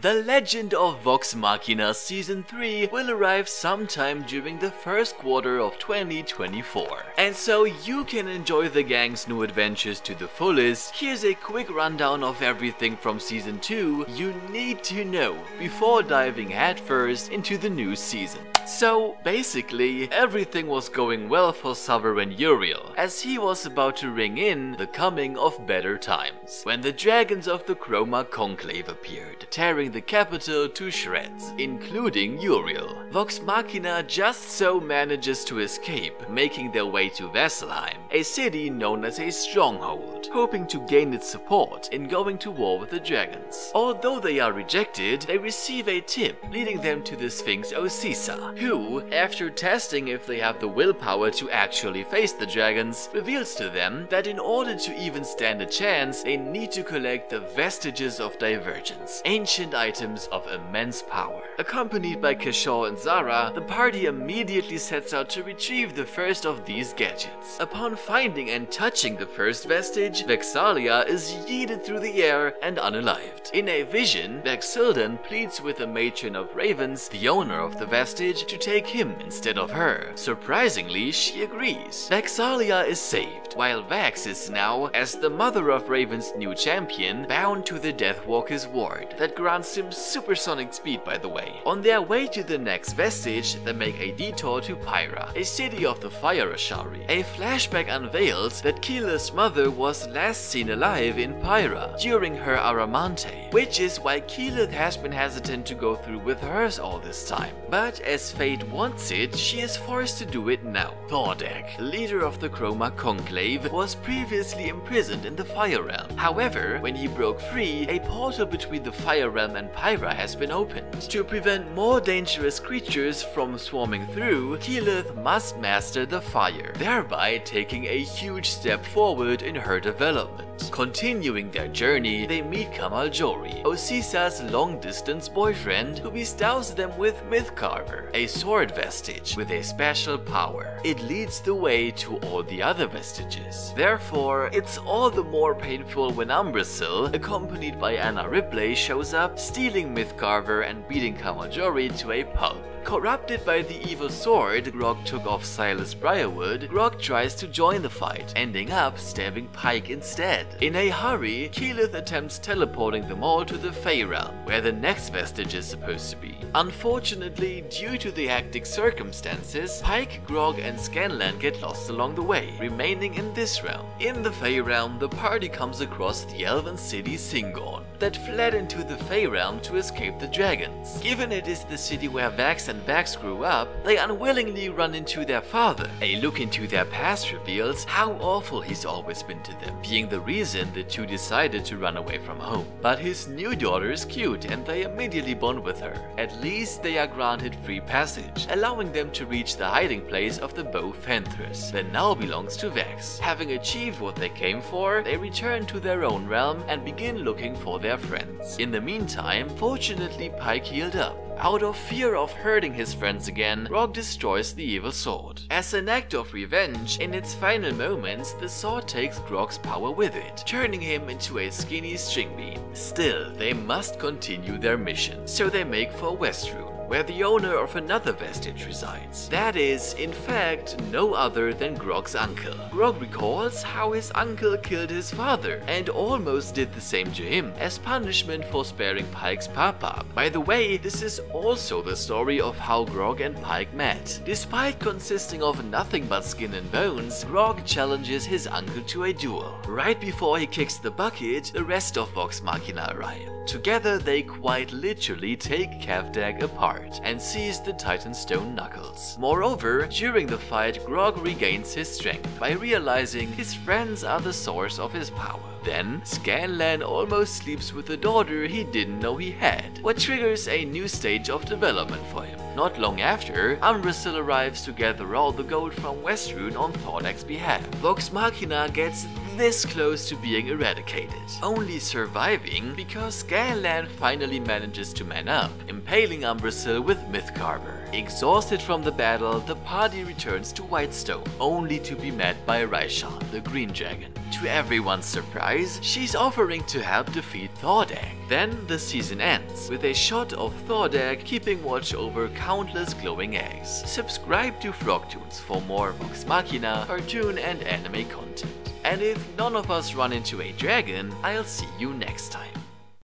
The Legend of Vox Machina Season 3 will arrive sometime during the first quarter of 2024. And so you can enjoy the gang's new adventures to the fullest, here's a quick rundown of everything from Season 2 you need to know before diving headfirst into the new season. So basically, everything was going well for Sovereign Uriel, as he was about to ring in the coming of better times, when the dragons of the Chroma Conclave appeared, tearing the capital to shreds, including Uriel. Vox Machina just so manages to escape, making their way to Vasselheim, a city known as a stronghold, hoping to gain its support in going to war with the dragons. Although they are rejected, they receive a tip leading them to the Sphinx Osisa, who, after testing if they have the willpower to actually face the dragons, reveals to them that in order to even stand a chance, they need to collect the vestiges of divergence, ancient items of immense power. Accompanied by Keshaw and Zara, the party immediately sets out to retrieve the first of these gadgets. Upon finding and touching the first vestige, Vexalia is yeeted through the air and unalived. In a vision, Vexildan pleads with the matron of ravens, the owner of the vestige, to take him instead of her. Surprisingly, she agrees. Vexalia is saved, while Vex is now, as the mother of Raven's new champion, bound to the Deathwalker's ward that grants him supersonic speed, by the way. On their way to the next vestige, they make a detour to Pyra, a city of the Fire Ashari. A flashback unveils that Keela's mother was last seen alive in Pyra during her Aramante, which is why Keela has been hesitant to go through with hers all this time. But as fate wants it, she is forced to do it now. Thordek, leader of the Chroma Conclave, was previously imprisoned in the Fire Realm. However, when he broke free, a portal between the Fire Realm and Pyra has been opened. To prevent more dangerous creatures from swarming through, Keyleth must master the fire, thereby taking a huge step forward in her development. Continuing their journey, they meet Kamaljori, Osisa's long-distance boyfriend, who bestows them with Mythcarver, a sword vestige with a special power. It leads the way to all the other vestiges. Therefore, it's all the more painful when Umbrasyl, accompanied by Anna Ripley, shows up, stealing Mythcarver and beating Kamaljori to a pulp. Corrupted by the evil sword Grog took off Silas Briarwood, Grog tries to join the fight, ending up stabbing Pike instead. In a hurry, Keyleth attempts teleporting them all to the Fey Realm, where the next vestige is supposed to be. Unfortunately, due to the hectic circumstances, Pike, Grog and Scanlan get lost along the way, remaining in this realm. In the Fey Realm, the party comes across the elven city Singorn, that fled into the Fey Realm to escape the dragons. Given it is the city where Vax and Vax grew up, they unwillingly run into their father. A look into their past reveals how awful he's always been to them, being the reason the two decided to run away from home. But his new daughter is cute and they immediately bond with her. At least they are granted free passage, allowing them to reach the hiding place of the Bow Fenthras, that now belongs to Vax. Having achieved what they came for, they return to their own realm and begin looking for their friends. In the meantime, fortunately Pike healed up. Out of fear of hurting his friends again, Grog destroys the evil sword. As an act of revenge, in its final moments, the sword takes Grog's power with it, turning him into a skinny string bean. Still, they must continue their mission, so they make for Westrune, where the owner of another vestige resides. That is, in fact, no other than Grog's uncle. Grog recalls how his uncle killed his father and almost did the same to him as punishment for sparing Pike's papa. By the way, this is also the story of how Grog and Pike met. Despite consisting of nothing but skin and bones, Grog challenges his uncle to a duel. Right before he kicks the bucket, the rest of Vox Machina arrive. Together they quite literally take Kavdag apart and seize the Titanstone knuckles. Moreover, during the fight, Grog regains his strength by realizing his friends are the source of his power. Then, Scanlan almost sleeps with a daughter he didn't know he had, what triggers a new stage of development for him. Not long after, Umbrasyl arrives to gather all the gold from Westrune on Thordek's behalf. Vox Machina gets this close to being eradicated, only surviving because Scanlan finally manages to man up, impaling Umbrasyl with Mythcarver. Exhausted from the battle, the party returns to Whitestone, only to be met by Raishan, the Green Dragon. To everyone's surprise, she's offering to help defeat Thordag. Then the season ends, with a shot of Thordag keeping watch over countless glowing eggs. Subscribe to Frogtoons for more Vox Machina, cartoon and anime content. And if none of us run into a dragon, I'll see you next time.